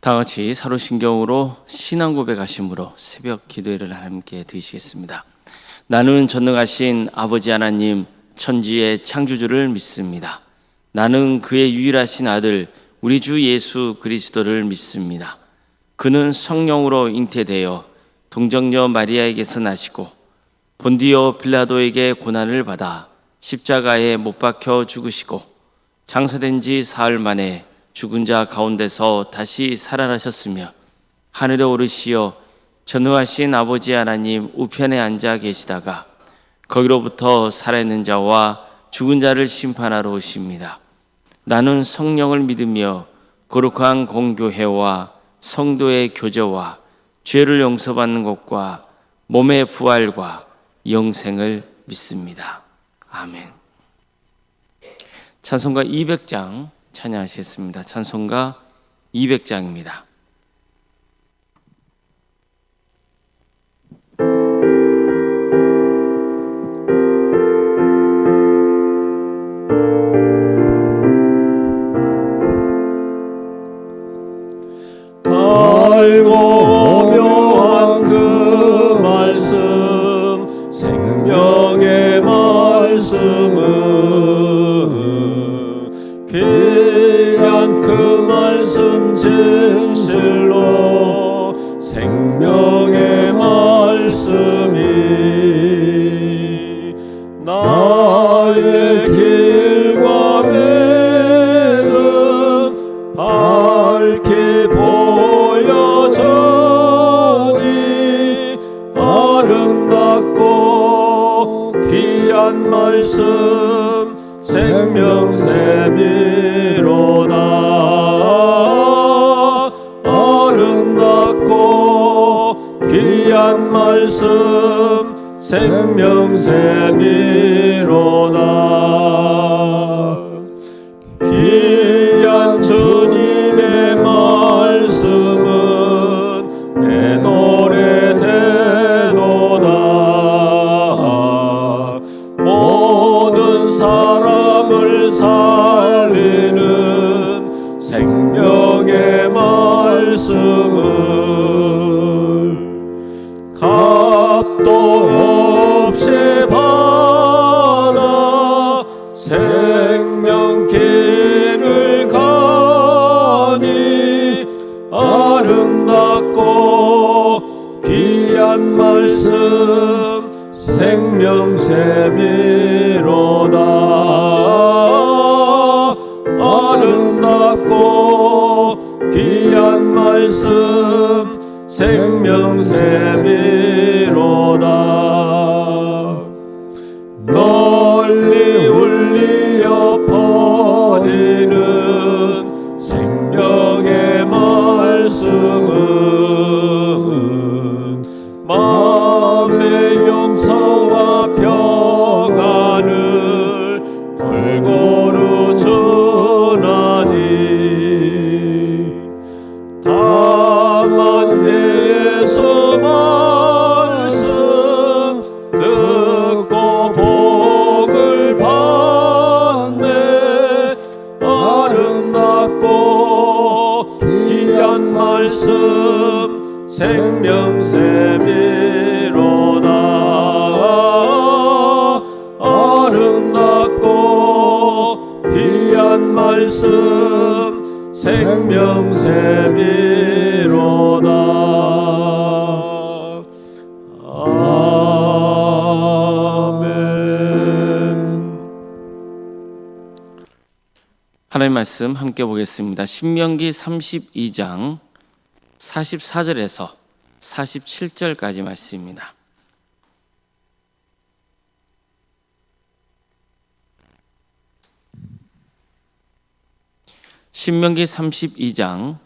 다 같이 사도신경으로 신앙 고백하심으로 새벽 기도회를 함께 드리시겠습니다. 나는 전능하신 아버지 하나님 천지의 창조주를 믿습니다. 나는 그의 유일하신 아들 우리 주 예수 그리스도를 믿습니다. 그는 성령으로 잉태되어 동정녀 마리아에게서 나시고 본디오 빌라도에게 고난을 받아 십자가에 못 박혀 죽으시고 장사된 지 사흘 만에 죽은 자 가운데서 다시 살아나셨으며 하늘에 오르시어 전능하신 아버지 하나님 우편에 앉아 계시다가 거기로부터 살아있는 자와 죽은 자를 심판하러 오십니다. 나는 성령을 믿으며 거룩한 공교회와 성도의 교제와 죄를 용서받는 것과 몸의 부활과 영생을 믿습니다. 아멘. 찬송가 200장 찬양하시겠습니다. 찬송가 200장입니다. 달고 묘한 그 말씀 생명의 말씀은 귀한 그 말씀 진실로 생명의 말씀이 나의 길과 길은 밝히 보여져니 아름답고 귀한 말씀 생명샘이로다. 아름답고 귀한 말씀 생명샘이로다. 귀한 주님의 말씀은 내 노래 되도다. 모든 사람을 살리는 생명의 말씀을 값도 없이 받아 생명길을 가니 아름답고 귀한 말씀 생명샘이로다. 아름답고 귀한 말씀 생명샘이로다. 널리 울리어 퍼지는 생명의 말씀은 마음의 용서와 평안을 골고루 주나니 다만 예수 말씀 듣고 복을 받네. 아름답고 귀한 말씀 생명샘이로다. 아름답고 귀한 말씀 생명샘이로다. 아멘. 하나님 말씀 함께 보겠습니다. 신명기 32장 44절에서 47절까지 말씀입니다. 신명기 32장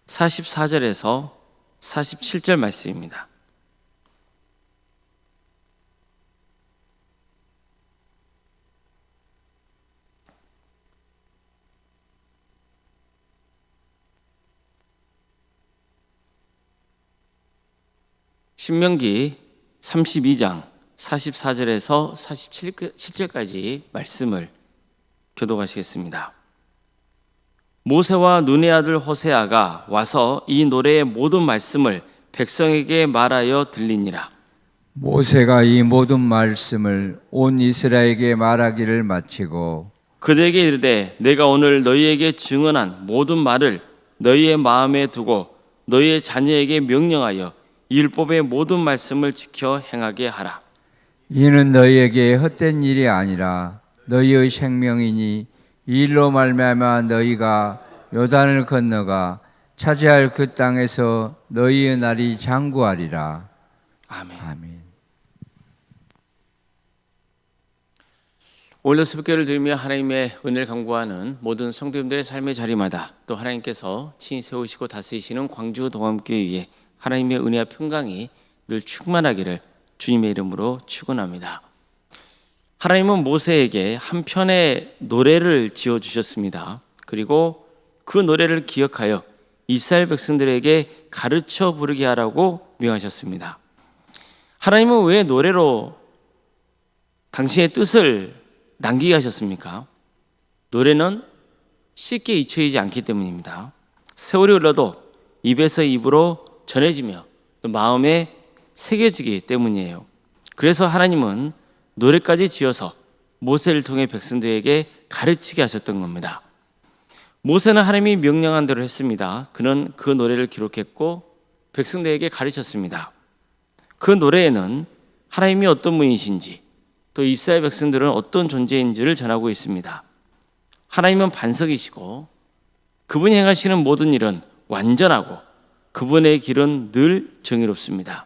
44절에서 47절 말씀입니다. 신명기 32장 44절에서 47절까지 말씀을 교독하시겠습니다. 모세와 눈의 아들 호세아가 와서 이 노래의 모든 말씀을 백성에게 말하여 들리니라. 모세가 이 모든 말씀을 온 이스라엘에게 말하기를 마치고 그들에게 이르되 내가 오늘 너희에게 증언한 모든 말을 너희의 마음에 두고 너희의 자녀에게 명령하여 이 율법의 모든 말씀을 지켜 행하게 하라. 이는 너희에게 헛된 일이 아니라 너희의 생명이니 이 일로 말미암아 너희가 요단을 건너가 차지할 그 땅에서 너희의 날이 장구하리라. 아멘. 아멘. 오늘도 새벽기도를 드리며 하나님의 은혜를 간구하는 모든 성도님들의 삶의 자리마다 또 하나님께서 친히 세우시고 다스리시는 광주 동암교회 위에 하나님의 은혜와 평강이 늘 충만하기를 주님의 이름으로 축원합니다. 하나님은 모세에게 한 편의 노래를 지어주셨습니다. 그리고 그 노래를 기억하여 이스라엘 백성들에게 가르쳐 부르게 하라고 명하셨습니다. 하나님은 왜 노래로 당신의 뜻을 남기게 하셨습니까? 노래는 쉽게 잊혀지지 않기 때문입니다. 세월이 흘러도 입에서 입으로 전해지며 또 마음에 새겨지기 때문이에요. 그래서 하나님은 노래까지 지어서 모세를 통해 백성들에게 가르치게 하셨던 겁니다. 모세는 하나님이 명령한 대로 했습니다. 그는 그 노래를 기록했고 백성들에게 가르쳤습니다. 그 노래에는 하나님이 어떤 분이신지 또 이스라엘 백성들은 어떤 존재인지를 전하고 있습니다. 하나님은 반석이시고 그분이 행하시는 모든 일은 완전하고 그분의 길은 늘 정의롭습니다.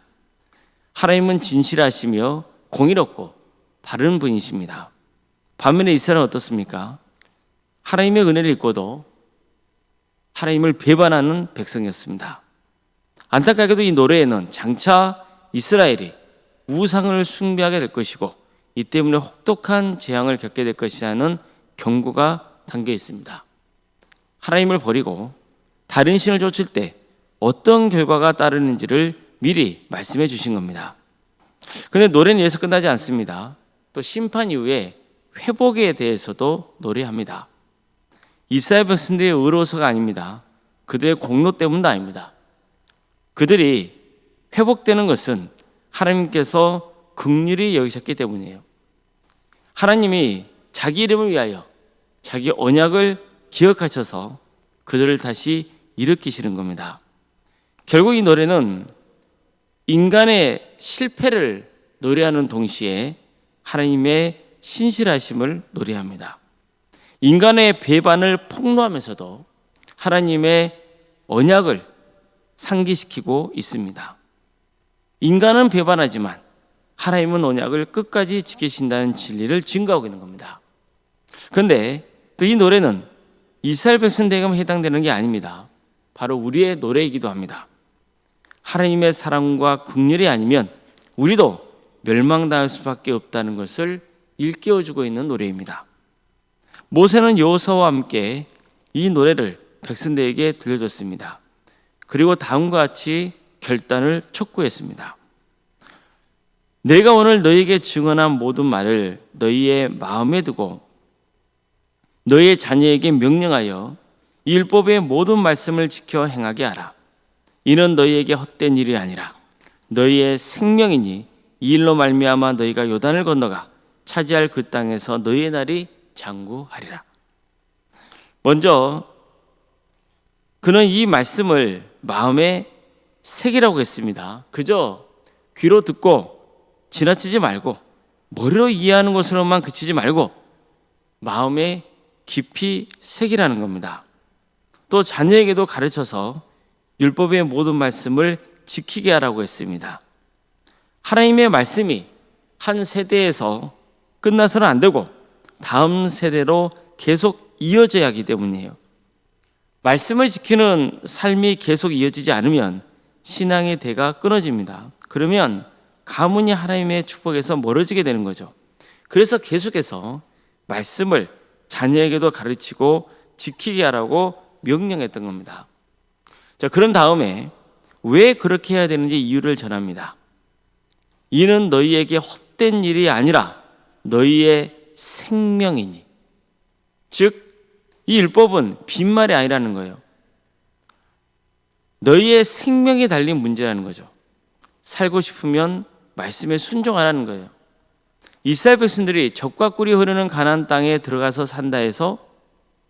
하나님은 진실하시며 공의롭고 바른 분이십니다. 반면에 이스라엘은 어떻습니까? 하나님의 은혜를 잊고도 하나님을 배반하는 백성이었습니다. 안타깝게도 이 노래에는 장차 이스라엘이 우상을 숭배하게 될 것이고 이 때문에 혹독한 재앙을 겪게 될 것이라는 경고가 담겨 있습니다. 하나님을 버리고 다른 신을 좇을 때 어떤 결과가 따르는지를 미리 말씀해 주신 겁니다. 그런데 노래는 여기서 끝나지 않습니다. 또 심판 이후에 회복에 대해서도 노래합니다. 이스라엘 백성들의 의로워서가 아닙니다. 그들의 공로 때문도 아닙니다. 그들이 회복되는 것은 하나님께서 긍휼히 여기셨기 때문이에요. 하나님이 자기 이름을 위하여 자기 언약을 기억하셔서 그들을 다시 일으키시는 겁니다. 결국 이 노래는 인간의 실패를 노래하는 동시에 하나님의 신실하심을 노래합니다. 인간의 배반을 폭로하면서도 하나님의 언약을 상기시키고 있습니다. 인간은 배반하지만 하나님은 언약을 끝까지 지키신다는 진리를 증거하고 있는 겁니다. 그런데 또 이 노래는 이스라엘 백성들에게만 해당되는 게 아닙니다. 바로 우리의 노래이기도 합니다. 하나님의 사랑과 긍휼이 아니면 우리도 멸망당할 수밖에 없다는 것을 일깨워주고 있는 노래입니다. 모세는 여호수아와 함께 이 노래를 백성들에게 들려줬습니다. 그리고 다음과 같이 결단을 촉구했습니다. 내가 오늘 너희에게 증언한 모든 말을 너희의 마음에 두고 너희의 자녀에게 명령하여 이 율법의 모든 말씀을 지켜 행하게 하라. 이는 너희에게 헛된 일이 아니라 너희의 생명이니 이 일로 말미암아 너희가 요단을 건너가 차지할 그 땅에서 너희의 날이 장구하리라. 먼저 그는 이 말씀을 마음에 새기라고 했습니다. 그저 귀로 듣고 지나치지 말고 머리로 이해하는 것으로만 그치지 말고 마음에 깊이 새기라는 겁니다. 또 자녀에게도 가르쳐서 율법의 모든 말씀을 지키게 하라고 했습니다. 하나님의 말씀이 한 세대에서 끝나서는 안 되고 다음 세대로 계속 이어져야 하기 때문이에요. 말씀을 지키는 삶이 계속 이어지지 않으면 신앙의 대가 끊어집니다. 그러면 가문이 하나님의 축복에서 멀어지게 되는 거죠. 그래서 계속해서 말씀을 자녀에게도 가르치고 지키게 하라고 명령했던 겁니다. 자, 그런 다음에 왜 그렇게 해야 되는지 이유를 전합니다. 이는 너희에게 헛된 일이 아니라 너희의 생명이니. 즉 이 율법은 빈말이 아니라는 거예요. 너희의 생명이 달린 문제라는 거죠. 살고 싶으면 말씀에 순종하라는 거예요. 이스라엘 백성들이 젖과 꿀이 흐르는 가나안 땅에 들어가서 산다 해서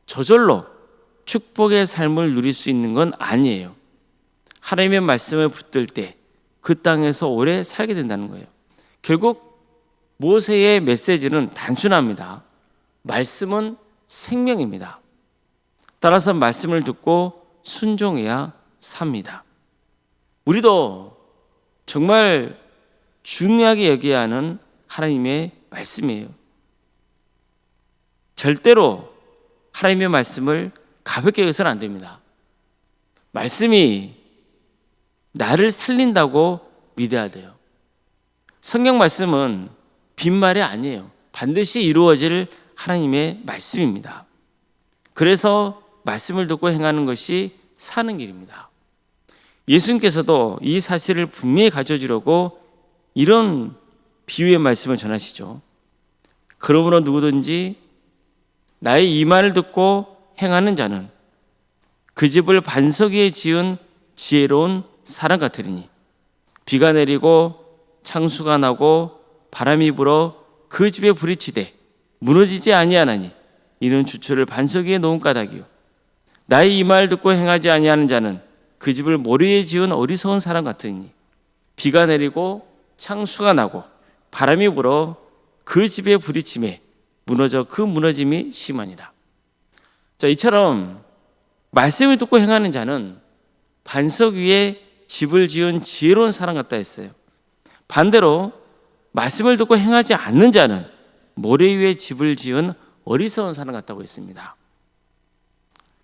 저절로 축복의 삶을 누릴 수 있는 건 아니에요. 하나님의 말씀을 붙들 때 그 땅에서 오래 살게 된다는 거예요. 결국 모세의 메시지는 단순합니다. 말씀은 생명입니다. 따라서 말씀을 듣고 순종해야 삽니다. 우리도 정말 중요하게 여겨야 하는 하나님의 말씀이에요. 절대로 하나님의 말씀을 가볍게 여겨서는 안 됩니다. 말씀이 나를 살린다고 믿어야 돼요. 성경 말씀은 빈말이 아니에요. 반드시 이루어질 하나님의 말씀입니다. 그래서 말씀을 듣고 행하는 것이 사는 길입니다. 예수님께서도 이 사실을 분명히 가져주려고 이런 비유의 말씀을 전하시죠. 그러므로 누구든지 나의 이 말을 듣고 행하는 자는 그 집을 반석 위에 지은 지혜로운 사람 같으리니 비가 내리고 창수가 나고 바람이 불어 그 집에 불이 치되 무너지지 아니하나니 이는 주초를 반석 위에 놓은 까닭이요 나의 이 말 듣고 행하지 아니하는 자는 그 집을 모래 위에 지은 어리석은 사람 같으니 비가 내리고 창수가 나고 바람이 불어 그 집에 불이 치매 무너져 그 무너짐이 심하니라. 자, 이처럼 말씀을 듣고 행하는 자는 반석 위에 집을 지은 지혜로운 사람 같다 했어요. 반대로 말씀을 듣고 행하지 않는 자는 모래 위에 집을 지은 어리석은 사람 같다고 했습니다.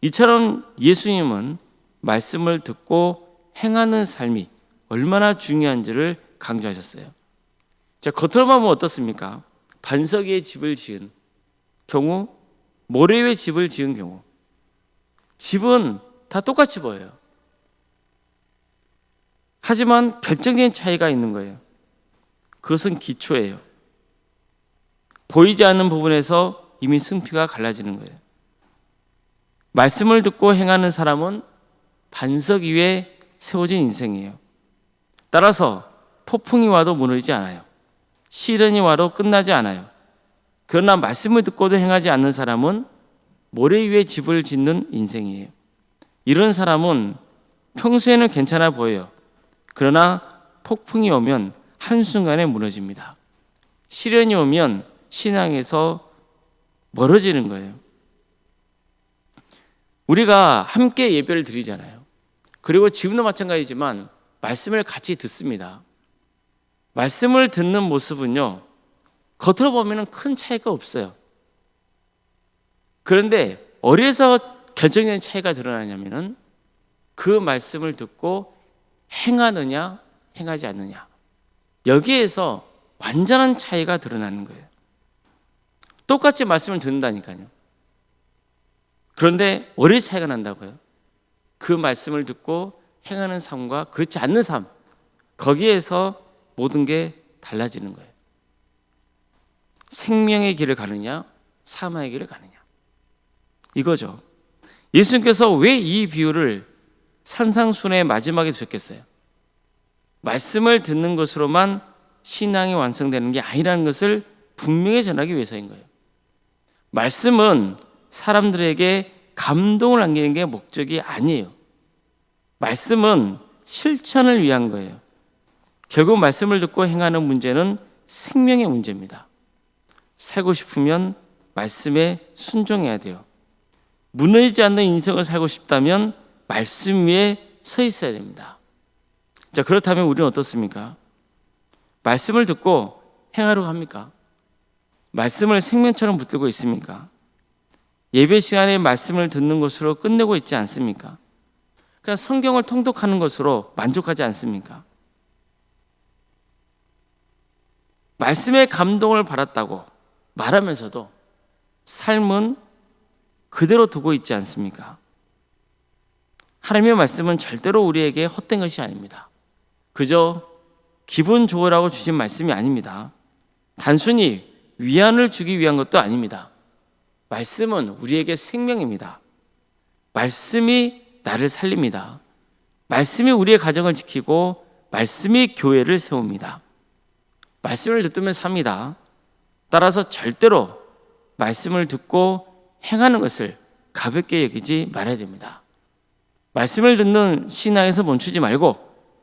이처럼 예수님은 말씀을 듣고 행하는 삶이 얼마나 중요한지를 강조하셨어요. 자, 겉으로만 보면 어떻습니까? 반석 위에 집을 지은 경우, 모래 위에 집을 지은 경우, 집은 다 똑같이 보여요. 하지만 결정적인 차이가 있는 거예요. 그것은 기초예요. 보이지 않는 부분에서 이미 승피가 갈라지는 거예요. 말씀을 듣고 행하는 사람은 반석 위에 세워진 인생이에요. 따라서 폭풍이 와도 무너지지 않아요. 시련이 와도 끝나지 않아요. 그러나 말씀을 듣고도 행하지 않는 사람은 모래 위에 집을 짓는 인생이에요. 이런 사람은 평소에는 괜찮아 보여요. 그러나 폭풍이 오면 한순간에 무너집니다. 시련이 오면 신앙에서 멀어지는 거예요. 우리가 함께 예배를 드리잖아요. 그리고 지금도 마찬가지지만 말씀을 같이 듣습니다. 말씀을 듣는 모습은요, 겉으로 보면 큰 차이가 없어요. 그런데 어디에서 결정적인 차이가 드러나냐면은 그 말씀을 듣고 행하느냐, 행하지 않느냐. 여기에서 완전한 차이가 드러나는 거예요. 똑같이 말씀을 듣는다니까요. 그런데 어디 차이가 난다고요? 그 말씀을 듣고 행하는 삶과 그렇지 않는 삶, 거기에서 모든 게 달라지는 거예요. 생명의 길을 가느냐, 사망의 길을 가느냐. 이거죠. 예수님께서 왜 이 비유를 산상순의 마지막에 주셨겠어요? 말씀을 듣는 것으로만 신앙이 완성되는 게 아니라는 것을 분명히 전하기 위해서인 거예요. 말씀은 사람들에게 감동을 남기는 게 목적이 아니에요. 말씀은 실천을 위한 거예요. 결국 말씀을 듣고 행하는 문제는 생명의 문제입니다. 살고 싶으면 말씀에 순종해야 돼요. 무너지지 않는 인생을 살고 싶다면 말씀 위에 서 있어야 됩니다. 자, 그렇다면 우리는 어떻습니까? 말씀을 듣고 행하려고 합니까? 말씀을 생명처럼 붙들고 있습니까? 예배 시간에 말씀을 듣는 것으로 끝내고 있지 않습니까? 그냥 성경을 통독하는 것으로 만족하지 않습니까? 말씀의 감동을 받았다고 말하면서도 삶은 그대로 두고 있지 않습니까? 하나님의 말씀은 절대로 우리에게 헛된 것이 아닙니다. 그저 기분 좋으라고 주신 말씀이 아닙니다. 단순히 위안을 주기 위한 것도 아닙니다. 말씀은 우리에게 생명입니다. 말씀이 나를 살립니다. 말씀이 우리의 가정을 지키고 말씀이 교회를 세웁니다. 말씀을 듣으면 삽니다. 따라서 절대로 말씀을 듣고 행하는 것을 가볍게 여기지 말아야 됩니다. 말씀을 듣는 신앙에서 멈추지 말고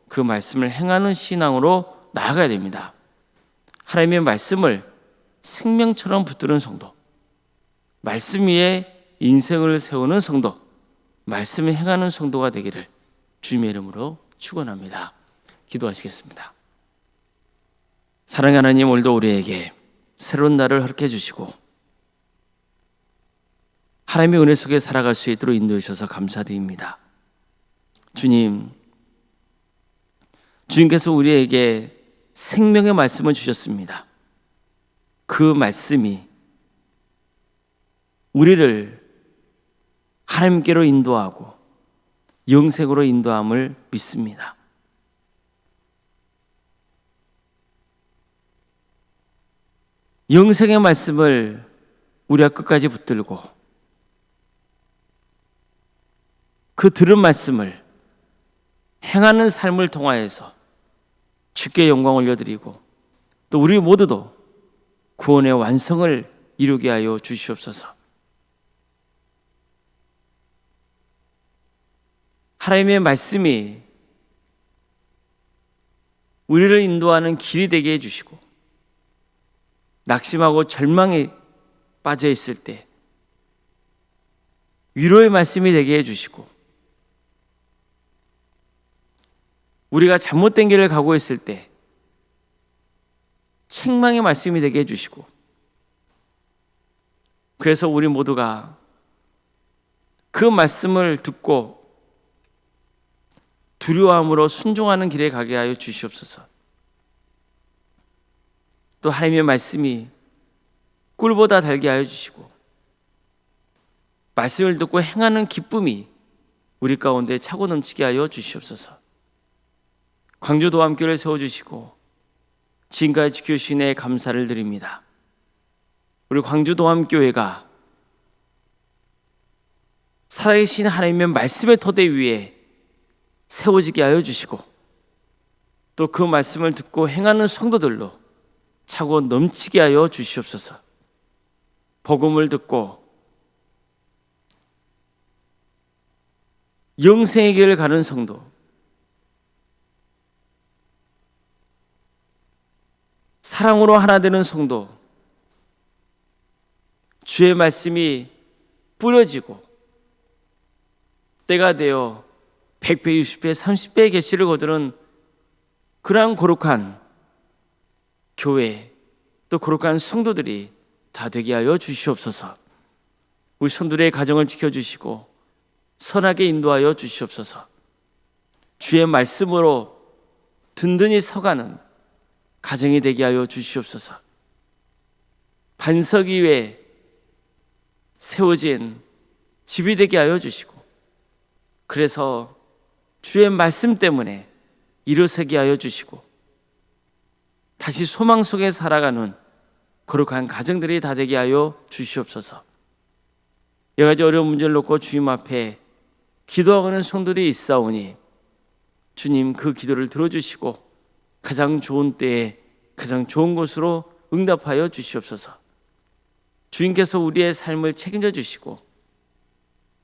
그 말씀을 행하는 신앙으로 나아가야 됩니다. 하나님의 말씀을 생명처럼 붙드는 성도, 말씀 위에 인생을 세우는 성도, 말씀을 행하는 성도가 되기를 주님의 이름으로 축원합니다. 기도하시겠습니다. 사랑하는 하나님, 오늘도 우리에게 새로운 날을 허락해 주시고 하나님의 은혜 속에 살아갈 수 있도록 인도해 주셔서 감사드립니다. 주님께서 우리에게 생명의 말씀을 주셨습니다. 그 말씀이 우리를 하나님께로 인도하고 영생으로 인도함을 믿습니다. 영생의 말씀을 우리가 끝까지 붙들고 그 들은 말씀을 행하는 삶을 통하여서 주께 영광 올려드리고 또 우리 모두도 구원의 완성을 이루게 하여 주시옵소서. 하나님의 말씀이 우리를 인도하는 길이 되게 해주시고 낙심하고 절망에 빠져 있을 때 위로의 말씀이 되게 해주시고 우리가 잘못된 길을 가고 있을 때 책망의 말씀이 되게 해주시고 그래서 우리 모두가 그 말씀을 듣고 두려움으로 순종하는 길에 가게 하여 주시옵소서. 또 하나님의 말씀이 꿀보다 달게 하여 주시고 말씀을 듣고 행하는 기쁨이 우리 가운데 차고 넘치게 하여 주시옵소서. 광주도함교회를 세워주시고 지금까지 지켜주신 애 감사를 드립니다. 우리 광주도함교회가 살아계신 하나님의 말씀의 토대 위에 세워지게 하여 주시고 또 그 말씀을 듣고 행하는 성도들로 차고 넘치게 하여 주시옵소서. 복음을 듣고 영생의 길을 가는 성도, 사랑으로 하나 되는 성도, 주의 말씀이 뿌려지고 때가 되어 100배, 60배, 30배의 계시를 거두는 그러한 거룩한 교회 또 거룩한 성도들이 다 되게 하여 주시옵소서. 우리 성도들의 가정을 지켜주시고 선하게 인도하여 주시옵소서. 주의 말씀으로 든든히 서가는 가정이 되게 하여 주시옵소서. 반석 위에 세워진 집이 되게 하여 주시고 그래서 주의 말씀 때문에 일어서게 하여 주시고 다시 소망 속에 살아가는 거룩한 가정들이 다 되게 하여 주시옵소서. 여러 가지 어려운 문제를 놓고 주님 앞에 기도하고는 성도들이 있사오니 주님 그 기도를 들어주시고 가장 좋은 때에 가장 좋은 곳으로 응답하여 주시옵소서. 주님께서 우리의 삶을 책임져 주시고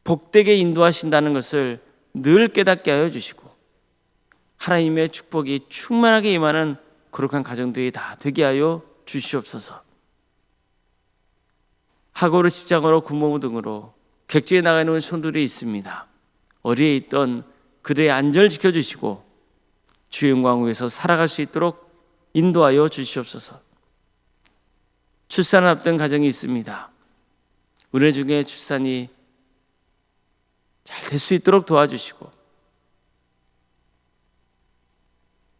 복되게 인도하신다는 것을 늘 깨닫게 하여 주시고 하나님의 축복이 충만하게 임하는 거룩한 가정들이 다 되게 하여 주시옵소서. 학업으로 직장으로 군무 등으로 객지에 나가 있는 성도들이 있습니다. 어디에 있던 그들의 안전을 지켜주시고 주의 영광을 위해서 살아갈 수 있도록 인도하여 주시옵소서. 출산을 앞둔 가정이 있습니다. 은혜 중에 출산이 잘 될 수 있도록 도와주시고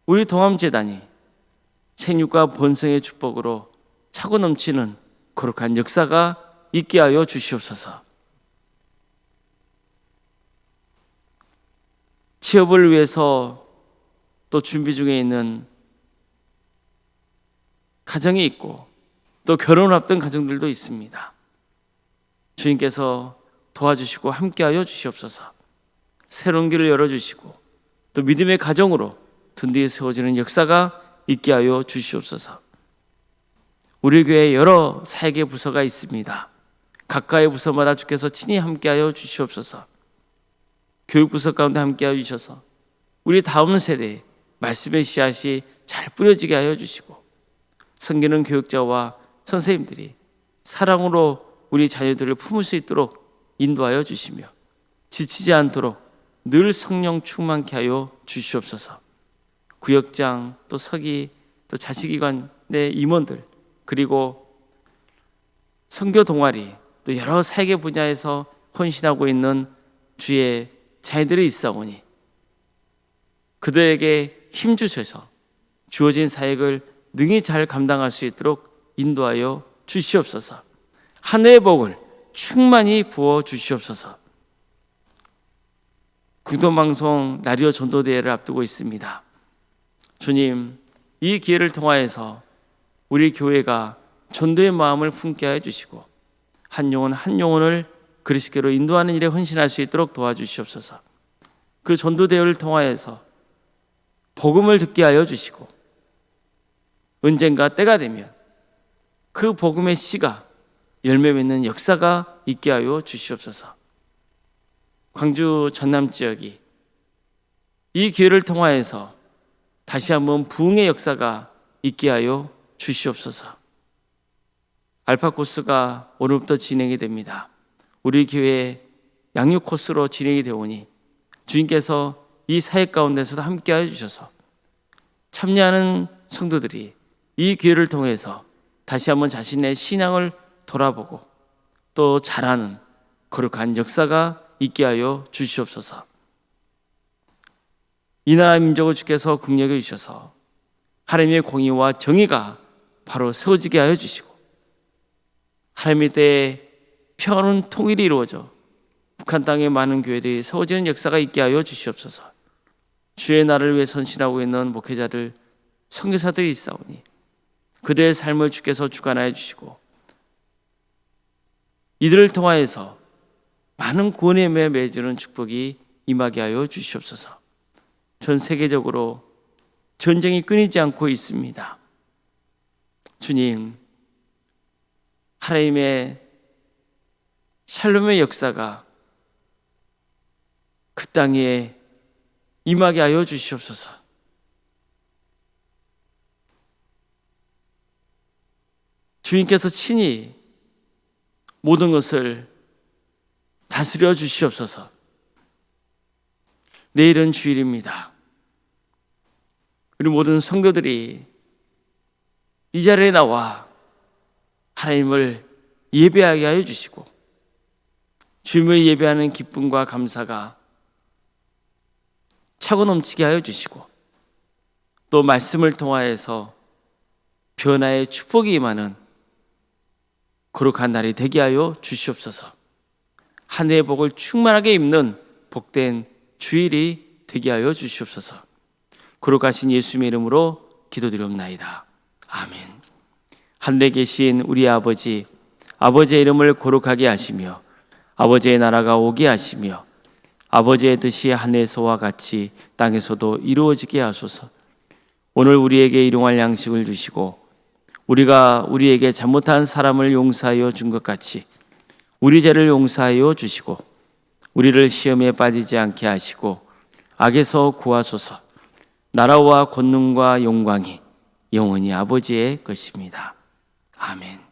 우리 동암재단이 생육과 번성의 축복으로 차고 넘치는 거룩한 역사가 있게 하여 주시옵소서. 취업을 위해서 또 준비 중에 있는 가정이 있고 또 결혼을 앞둔 가정들도 있습니다. 주님께서 도와주시고 함께하여 주시옵소서. 새로운 길을 열어주시고 또 믿음의 가정으로 든든히 세워지는 역사가 있게 하여 주시옵소서. 우리 교회에 여러 사역의 부서가 있습니다. 각각의 부서마다 주께서 친히 함께하여 주시옵소서. 교육부서 가운데 함께하여 주셔서 우리 다음 세대에 말씀의 씨앗이 잘 뿌려지게 하여 주시고 섬기는 교육자와 선생님들이 사랑으로 우리 자녀들을 품을 수 있도록 인도하여 주시며 지치지 않도록 늘 성령 충만케 하여 주시옵소서. 구역장 또 서기 또 자치기관의 임원들 그리고 선교 동아리 또 여러 사역의 분야에서 헌신하고 있는 주의 자녀들이 있사오니 그들에게 힘주셔서 주어진 사역을 능히 잘 감당할 수 있도록 인도하여 주시옵소서. 하늘의 복을 충만히 부어 주시옵소서. 구도방송 라디오 전도대회를 앞두고 있습니다. 주님, 이 기회를 통하여서 우리 교회가 전도의 마음을 품게 하여 주시고 한 영혼 한 영혼을 그리스도로 인도하는 일에 헌신할 수 있도록 도와주시옵소서. 그 전도대회를 통하여서 복음을 듣게 하여 주시고 언젠가 때가 되면 그 복음의 씨가 열매 맺는 역사가 있게 하여 주시옵소서. 광주 전남 지역이 이 기회를 통하여서 다시 한번 부흥의 역사가 있게 하여 주시옵소서. 알파 코스가 오늘부터 진행이 됩니다. 우리 교회 양육 코스로 진행이 되오니 주님께서 이 사역 가운데서도 함께하여 주셔서 참여하는 성도들이 이 기회를 통해서 다시 한번 자신의 신앙을 돌아보고 또 잘하는 거룩한 역사가 있게 하여 주시옵소서. 이 나라 민족을 주께서 긍휼히 주셔서 하나님의 공의와 정의가 바로 세워지게 하여 주시고 하나님의 때에 평화로운 통일이 이루어져 북한 땅의 많은 교회들이 세워지는 역사가 있게 하여 주시옵소서. 주의 나라를 위해 선신하고 있는 목회자들, 선교사들이 있사오니 그들의 삶을 주께서 주관하여 주시고 이들을 통하여서 많은 구원의 매 맺는 축복이 임하게 하여 주시옵소서. 전 세계적으로 전쟁이 끊이지 않고 있습니다. 주님, 하나님의 샬롬의 역사가 그 땅에 임하게 하여 주시옵소서. 주님께서 친히 모든 것을 다스려 주시옵소서. 내일은 주일입니다. 우리 모든 성도들이 이 자리에 나와 하나님을 예배하게 하여 주시고 주님을 예배하는 기쁨과 감사가 차고 넘치게 하여 주시고 또 말씀을 통하여서 변화의 축복이 임하는 거룩한 날이 되게 하여 주시옵소서. 한 해의 복을 충만하게 입는 복된 주일이 되게 하여 주시옵소서. 거룩하신 예수님의 이름으로 기도드리옵나이다. 아멘. 하늘에 계신 우리 아버지, 아버지의 이름을 거룩하게 하시며 아버지의 나라가 오게 하시며 아버지의 뜻이 하늘에서와 같이 땅에서도 이루어지게 하소서. 오늘 우리에게 일용할 양식을 주시고 우리가 우리에게 잘못한 사람을 용서하여 준 것 같이 우리 죄를 용서하여 주시고 우리를 시험에 빠지지 않게 하시고 악에서 구하소서. 나라와 권능과 영광이 영원히 아버지의 것입니다. 아멘.